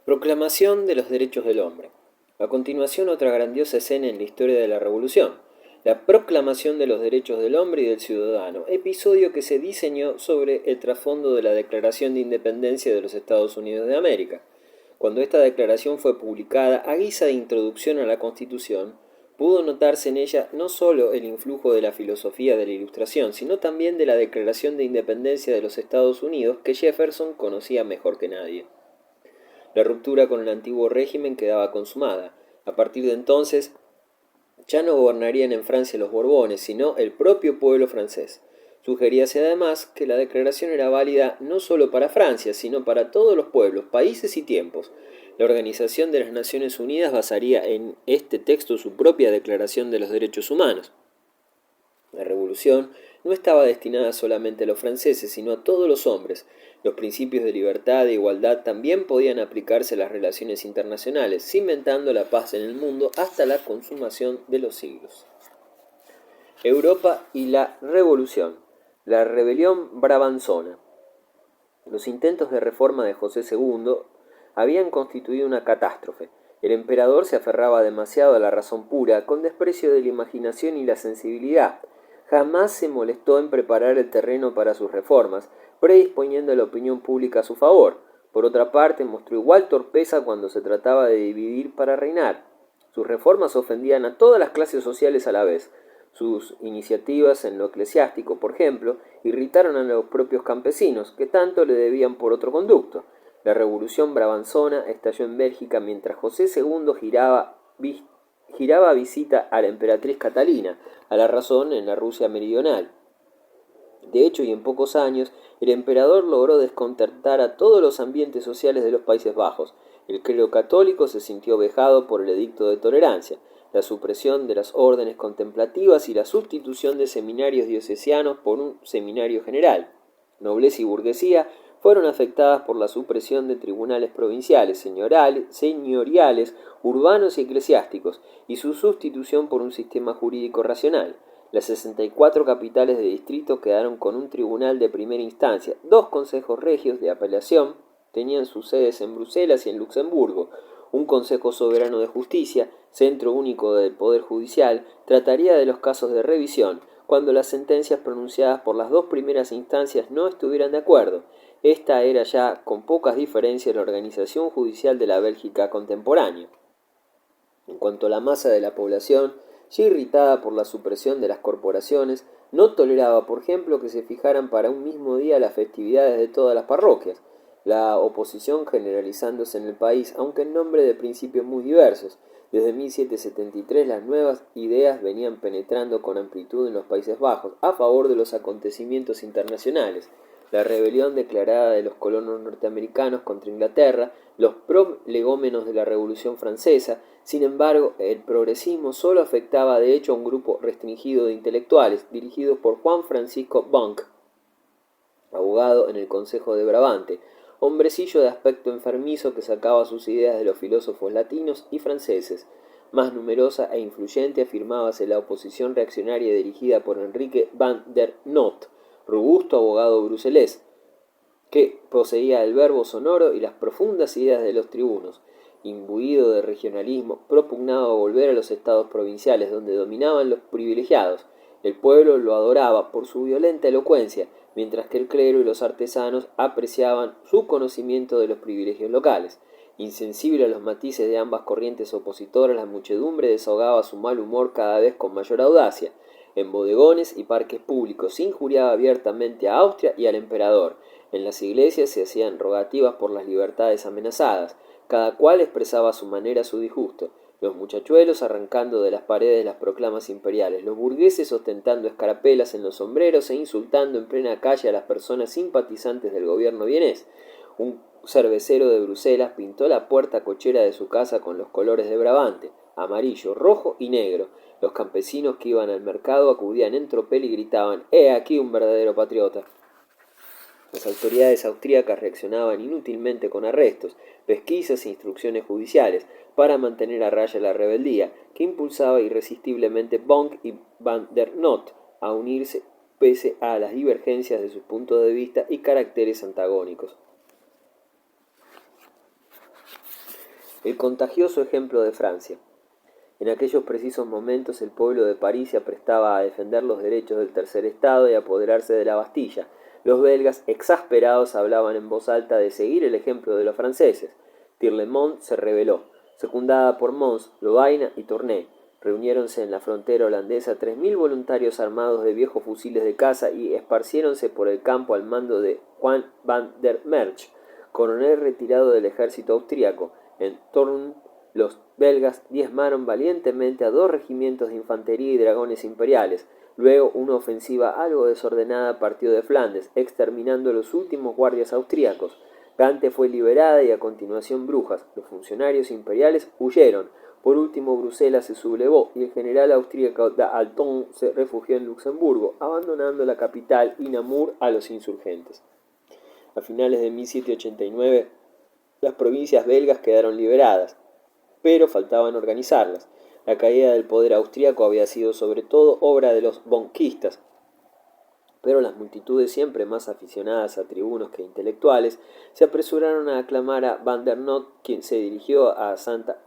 Proclamación de los derechos del hombre. A continuación, otra grandiosa escena en la historia de la Revolución, la proclamación de los derechos del hombre y del ciudadano, episodio que se diseñó sobre el trasfondo de la Declaración de Independencia de los Estados Unidos de América. Cuando esta declaración fue publicada a guisa de introducción a la Constitución, pudo notarse en ella no sólo el influjo de la filosofía de la Ilustración, sino también de la Declaración de Independencia de los Estados Unidos que Jefferson conocía mejor que nadie. La ruptura con el antiguo régimen quedaba consumada. A partir de entonces, ya no gobernarían en Francia los Borbones, sino el propio pueblo francés. Sugeríase además que la declaración era válida no solo para Francia, sino para todos los pueblos, países y tiempos. La Organización de las Naciones Unidas basaría en este texto su propia Declaración de los Derechos Humanos. La revolución no estaba destinada solamente a los franceses, sino a todos los hombres. Los principios de libertad e igualdad también podían aplicarse a las relaciones internacionales, cimentando la paz en el mundo hasta la consumación de los siglos. Europa y la revolución. La rebelión brabanzona. Los intentos de reforma de José II habían constituido una catástrofe. El emperador se aferraba demasiado a la razón pura, con desprecio de la imaginación y la sensibilidad. Jamás se molestó en preparar el terreno para sus reformas, predisponiendo a la opinión pública a su favor. Por otra parte, mostró igual torpeza cuando se trataba de dividir para reinar. Sus reformas ofendían a todas las clases sociales a la vez. Sus iniciativas en lo eclesiástico, por ejemplo, irritaron a los propios campesinos, que tanto le debían por otro conducto. La revolución brabanzona estalló en Bélgica mientras José II giraba visita a la emperatriz Catalina, a la razón en la Rusia meridional. De hecho, y en pocos años, el emperador logró desconcertar a todos los ambientes sociales de los Países Bajos. El clero católico se sintió vejado por el edicto de tolerancia, la supresión de las órdenes contemplativas y la sustitución de seminarios diocesianos por un seminario general. Nobleza y burguesía fueron afectadas por la supresión de tribunales provinciales, señoriales, urbanos y eclesiásticos, y su sustitución por un sistema jurídico racional. Las 64 capitales de distrito quedaron con un tribunal de primera instancia. 2 consejos regios de apelación tenían sus sedes en Bruselas y en Luxemburgo. Un Consejo Soberano de Justicia, centro único del Poder Judicial, trataría de los casos de revisión, cuando las sentencias pronunciadas por las 2 primeras instancias no estuvieran de acuerdo. Esta era ya, con pocas diferencias, la organización judicial de la Bélgica contemporánea. En cuanto a la masa de la población, ya irritada por la supresión de las corporaciones, no toleraba, por ejemplo, que se fijaran para un mismo día las festividades de todas las parroquias, la oposición generalizándose en el país, aunque en nombre de principios muy diversos. Desde 1773 las nuevas ideas venían penetrando con amplitud en los Países Bajos, a favor de los acontecimientos internacionales. La rebelión declarada de los colonos norteamericanos contra Inglaterra, los prolegómenos de la Revolución Francesa. Sin embargo, el progresismo solo afectaba de hecho a un grupo restringido de intelectuales, dirigidos por Juan Francisco Bunck, abogado en el Consejo de Brabante, hombrecillo de aspecto enfermizo que sacaba sus ideas de los filósofos latinos y franceses. Más numerosa e influyente afirmábase la oposición reaccionaria dirigida por Enrique van der Noot, robusto abogado bruselés, que poseía el verbo sonoro y las profundas ideas de los tribunos. Imbuido de regionalismo, propugnaba volver a los estados provinciales donde dominaban los privilegiados. El pueblo lo adoraba por su violenta elocuencia, mientras que el clero y los artesanos apreciaban su conocimiento de los privilegios locales. Insensible a los matices de ambas corrientes opositoras, la muchedumbre desahogaba su mal humor cada vez con mayor audacia. En bodegones y parques públicos se injuriaba abiertamente a Austria y al emperador. En las iglesias se hacían rogativas por las libertades amenazadas. Cada cual expresaba a su manera su disgusto. Los muchachuelos arrancando de las paredes las proclamas imperiales, los burgueses ostentando escarapelas en los sombreros e insultando en plena calle a las personas simpatizantes del gobierno vienés. Un cervecero de Bruselas pintó la puerta cochera de su casa con los colores de Brabante, amarillo, rojo y negro. Los campesinos que iban al mercado acudían en tropel y gritaban: «¡He aquí un verdadero patriota!». Las autoridades austríacas reaccionaban inútilmente con arrestos, pesquisas e instrucciones judiciales para mantener a raya la rebeldía, que impulsaba irresistiblemente Bunck y van der Noot a unirse pese a las divergencias de sus puntos de vista y caracteres antagónicos. el contagioso ejemplo de Francia. En aquellos precisos momentos el pueblo de París se aprestaba a defender los derechos del tercer estado y a apoderarse de la Bastilla. Los belgas, exasperados, hablaban en voz alta de seguir el ejemplo de los franceses. Tirlemont se rebeló. Secundada por Mons, Lovaina y Tournay, reuniéronse en la frontera holandesa 3.000 voluntarios armados de viejos fusiles de caza y esparciéronse por el campo al mando de Juan van der Merch, coronel retirado del ejército austríaco. En Thorn, los belgas diezmaron valientemente a 2 regimientos de infantería y dragones imperiales. Luego, una ofensiva algo desordenada partió de Flandes, exterminando a los últimos guardias austríacos. Gante fue liberada y a continuación Brujas. Los funcionarios imperiales huyeron. Por último, Bruselas se sublevó y el general austríaco d'Alton se refugió en Luxemburgo, abandonando la capital y Namur a los insurgentes. A finales de 1789, las provincias belgas quedaron liberadas, pero faltaban organizarlas. La caída del poder austríaco había sido sobre todo obra de los bonquistas, pero las multitudes, siempre más aficionadas a tribunos que intelectuales, se apresuraron a aclamar a Van der Noot, quien se dirigió a Santa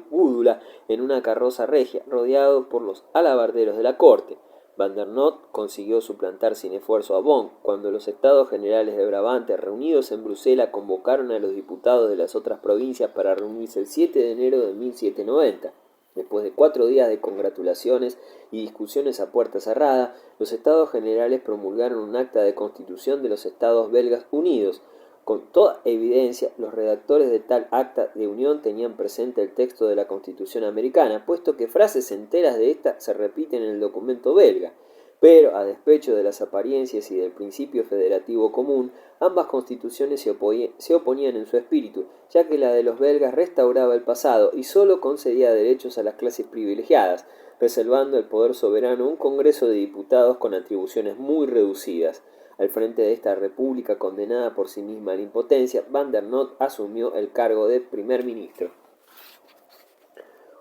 Gúdula en una carroza regia, rodeado por los alabarderos de la corte. Van der Noot consiguió suplantar sin esfuerzo a Bonn, cuando los estados generales de Brabante, reunidos en Bruselas, convocaron a los diputados de las otras provincias para reunirse el 7 de enero de 1790. Después de 4 días de congratulaciones y discusiones a puerta cerrada, los Estados Generales promulgaron un acta de constitución de los Estados belgas unidos. Con toda evidencia, los redactores de tal acta de unión tenían presente el texto de la Constitución americana, puesto que frases enteras de esta se repiten en el documento belga. Pero, a despecho de las apariencias y del principio federativo común, ambas constituciones se oponían en su espíritu, ya que la de los belgas restauraba el pasado y sólo concedía derechos a las clases privilegiadas, reservando el poder soberano a un Congreso de Diputados con atribuciones muy reducidas. Al frente de esta república condenada por sí misma a la impotencia, Van der Noot asumió el cargo de primer ministro.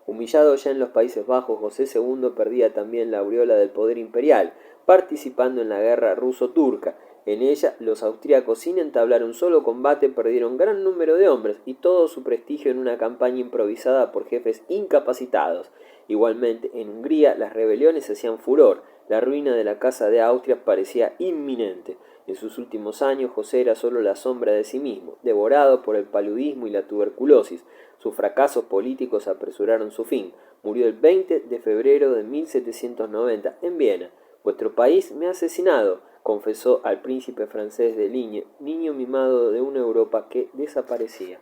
Humillado ya en los Países Bajos, José II perdía también la aureola del poder imperial, participando en la guerra ruso-turca. En ella, los austríacos, sin entablar un solo combate, perdieron gran número de hombres y todo su prestigio en una campaña improvisada por jefes incapacitados. Igualmente, en Hungría, las rebeliones hacían furor. La ruina de la Casa de Austria parecía inminente. En sus últimos años, José era solo la sombra de sí mismo, devorado por el paludismo y la tuberculosis. Sus fracasos políticos apresuraron su fin. Murió el 20 de febrero de 1790 en Viena. «Vuestro país me ha asesinado», confesó al príncipe francés de Ligne, niño mimado de una Europa que desaparecía.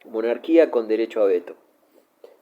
Monarquía con derecho a veto.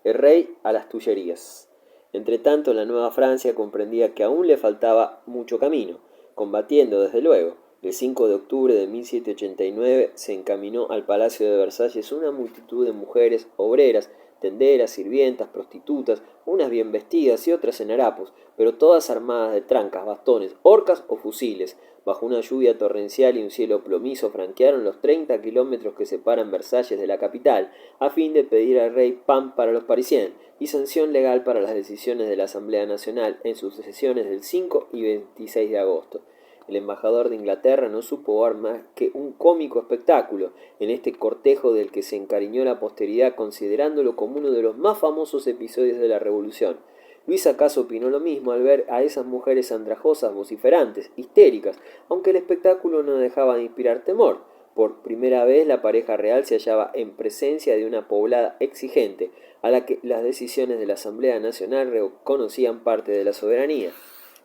El rey a las Tullerías. Entretanto, la Nueva Francia comprendía que aún le faltaba mucho camino, combatiendo desde luego. El 5 de octubre de 1789 se encaminó al Palacio de Versalles una multitud de mujeres obreras, tenderas, sirvientas, prostitutas, unas bien vestidas y otras en harapos, pero todas armadas de trancas, bastones, horcas o fusiles. Bajo una lluvia torrencial y un cielo plomizo franquearon los 30 kilómetros que separan Versalles de la capital, a fin de pedir al rey pan para los parisienses y sanción legal para las decisiones de la Asamblea Nacional en sus sesiones del 5 y 26 de agosto. El embajador de Inglaterra no supo dar más que un cómico espectáculo en este cortejo del que se encariñó la posteridad, considerándolo como uno de los más famosos episodios de la Revolución. Luis acaso opinó lo mismo al ver a esas mujeres andrajosas, vociferantes, histéricas, aunque el espectáculo no dejaba de inspirar temor. Por primera vez la pareja real se hallaba en presencia de una poblada exigente, a la que las decisiones de la Asamblea Nacional reconocían parte de la soberanía.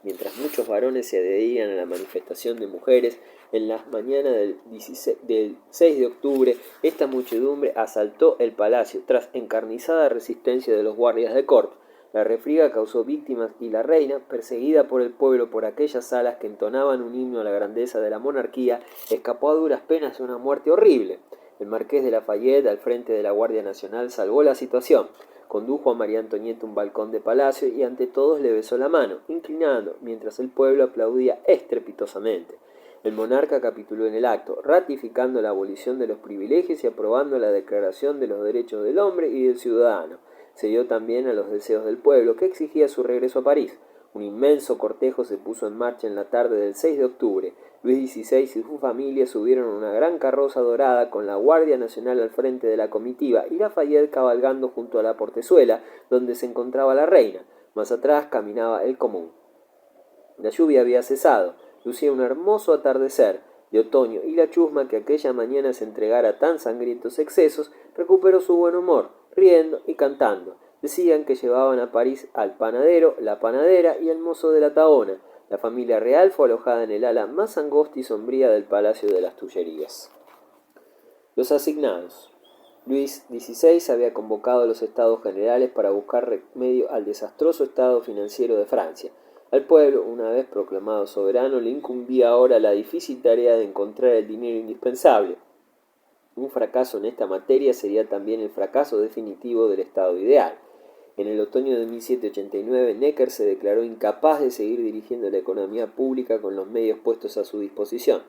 Mientras muchos varones se adherían a la manifestación de mujeres, en las mañanas del 6 de octubre, esta muchedumbre asaltó el palacio, tras encarnizada resistencia de los guardias de corps. La refriega causó víctimas y la reina, perseguida por el pueblo por aquellas salas que entonaban un himno a la grandeza de la monarquía, escapó a duras penas de una muerte horrible. El marqués de Lafayette, al frente de la Guardia Nacional, salvó la situación. Condujo a María Antonieta a un balcón de palacio y ante todos le besó la mano, inclinando, mientras el pueblo aplaudía estrepitosamente. El monarca capituló en el acto, ratificando la abolición de los privilegios y aprobando la Declaración de los Derechos del Hombre y del Ciudadano. Se dio también a los deseos del pueblo, que exigía su regreso a París. Un inmenso cortejo se puso en marcha en la tarde del 6 de octubre. Luis XVI y su familia subieron una gran carroza dorada con la Guardia Nacional al frente de la comitiva y Lafayette cabalgando junto a la portezuela donde se encontraba la reina. Más atrás caminaba el común. La lluvia había cesado, lucía un hermoso atardecer de otoño y la chusma que aquella mañana se entregara a tan sangrientos excesos recuperó su buen humor, riendo y cantando. Decían que llevaban a París al panadero, la panadera y el mozo de la tahona. La familia real fue alojada en el ala más angosta y sombría del Palacio de las Tullerías. Los asignados. Luis XVI había convocado a los Estados Generales para buscar remedio al desastroso estado financiero de Francia. Al pueblo, una vez proclamado soberano, le incumbía ahora la difícil tarea de encontrar el dinero indispensable. Un fracaso en esta materia sería también el fracaso definitivo del Estado ideal. En el otoño de 1789, Necker se declaró incapaz de seguir dirigiendo la economía pública con los medios puestos a su disposición.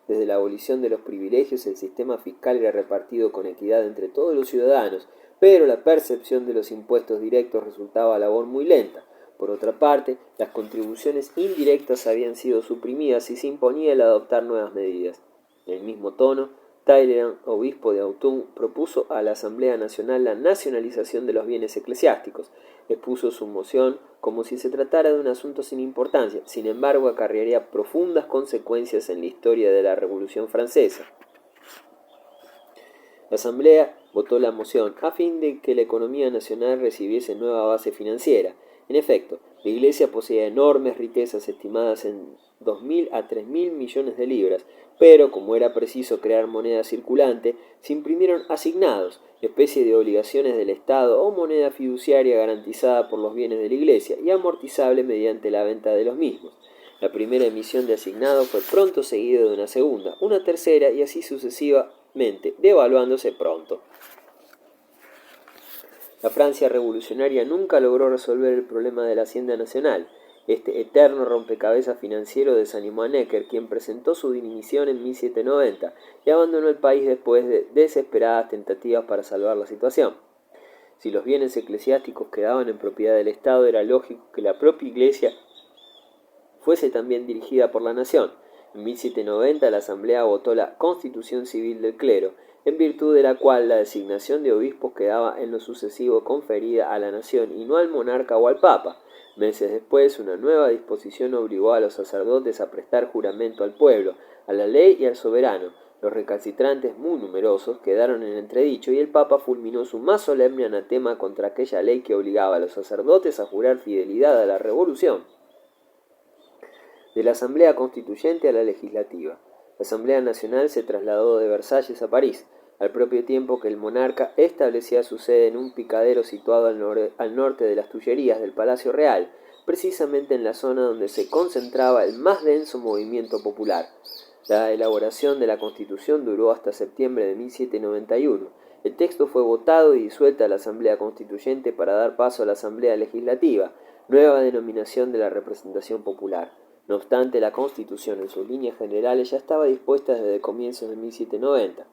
Desde la abolición de los privilegios, el sistema fiscal era repartido con equidad entre todos los ciudadanos, pero la percepción de los impuestos directos resultaba labor muy lenta. Por otra parte, las contribuciones indirectas habían sido suprimidas y se imponía el adoptar nuevas medidas. En el mismo tono, Talleyrand, obispo de Autun, propuso a la Asamblea Nacional la nacionalización de los bienes eclesiásticos. Expuso su moción como si se tratara de un asunto sin importancia, sin embargo acarrearía profundas consecuencias en la historia de la Revolución Francesa. La Asamblea votó la moción a fin de que la economía nacional recibiese nueva base financiera. En efecto, la Iglesia poseía enormes riquezas estimadas en 2.000 a 3.000 millones de libras, pero como era preciso crear moneda circulante, se imprimieron asignados, especie de obligaciones del Estado o moneda fiduciaria garantizada por los bienes de la Iglesia y amortizable mediante la venta de los mismos. La primera emisión de asignados fue pronto seguida de una segunda, una tercera y así sucesivamente, devaluándose pronto. La Francia revolucionaria nunca logró resolver el problema de la Hacienda Nacional. Este eterno rompecabezas financiero desanimó a Necker, quien presentó su dimisión en 1790 y abandonó el país después de desesperadas tentativas para salvar la situación. Si los bienes eclesiásticos quedaban en propiedad del Estado, era lógico que la propia Iglesia fuese también dirigida por la nación. En 1790 la Asamblea votó la Constitución Civil del Clero, en virtud de la cual la designación de obispos quedaba en lo sucesivo conferida a la nación y no al monarca o al papa. Meses después, una nueva disposición obligó a los sacerdotes a prestar juramento al pueblo, a la ley y al soberano. Los recalcitrantes, muy numerosos, quedaron en entredicho y el papa fulminó su más solemne anatema contra aquella ley que obligaba a los sacerdotes a jurar fidelidad a la revolución. De la Asamblea Constituyente a la Legislativa. La Asamblea Nacional se trasladó de Versalles a París, al propio tiempo que el monarca establecía su sede en un picadero situado al norte de las Tullerías del Palacio Real, precisamente en la zona donde se concentraba el más denso movimiento popular. La elaboración de la Constitución duró hasta septiembre de 1791. El texto fue votado y disuelta la Asamblea Constituyente para dar paso a la Asamblea Legislativa, nueva denominación de la representación popular. No obstante, la Constitución en sus líneas generales ya estaba dispuesta desde comienzos de 1790.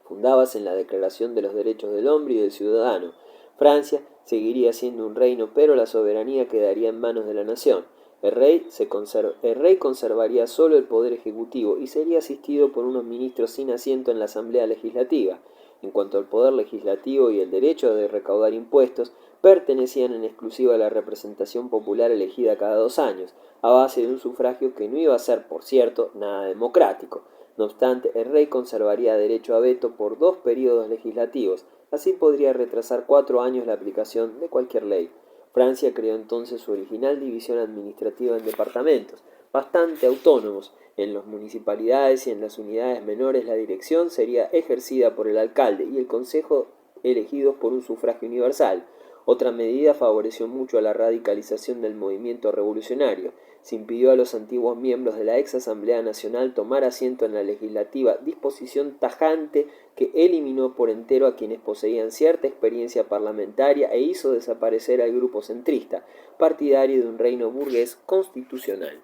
Fundadas en la Declaración de los Derechos del Hombre y del Ciudadano. Francia seguiría siendo un reino, pero la soberanía quedaría en manos de la nación. El rey conservaría solo el poder ejecutivo y sería asistido por unos ministros sin asiento en la Asamblea Legislativa. En cuanto al poder legislativo y el derecho de recaudar impuestos, pertenecían en exclusiva a la representación popular elegida cada 2 años, a base de un sufragio que no iba a ser, por cierto, nada democrático. No obstante, el rey conservaría derecho a veto por 2 períodos legislativos, así podría retrasar 4 años la aplicación de cualquier ley. Francia creó entonces su original división administrativa en departamentos, bastante autónomos. En las municipalidades y en las unidades menores la dirección sería ejercida por el alcalde y el consejo elegidos por un sufragio universal. Otra medida favoreció mucho a la radicalización del movimiento revolucionario. Se impidió a los antiguos miembros de la ex Asamblea Nacional tomar asiento en la legislativa, disposición tajante que eliminó por entero a quienes poseían cierta experiencia parlamentaria e hizo desaparecer al grupo centrista, partidario de un reino burgués constitucional.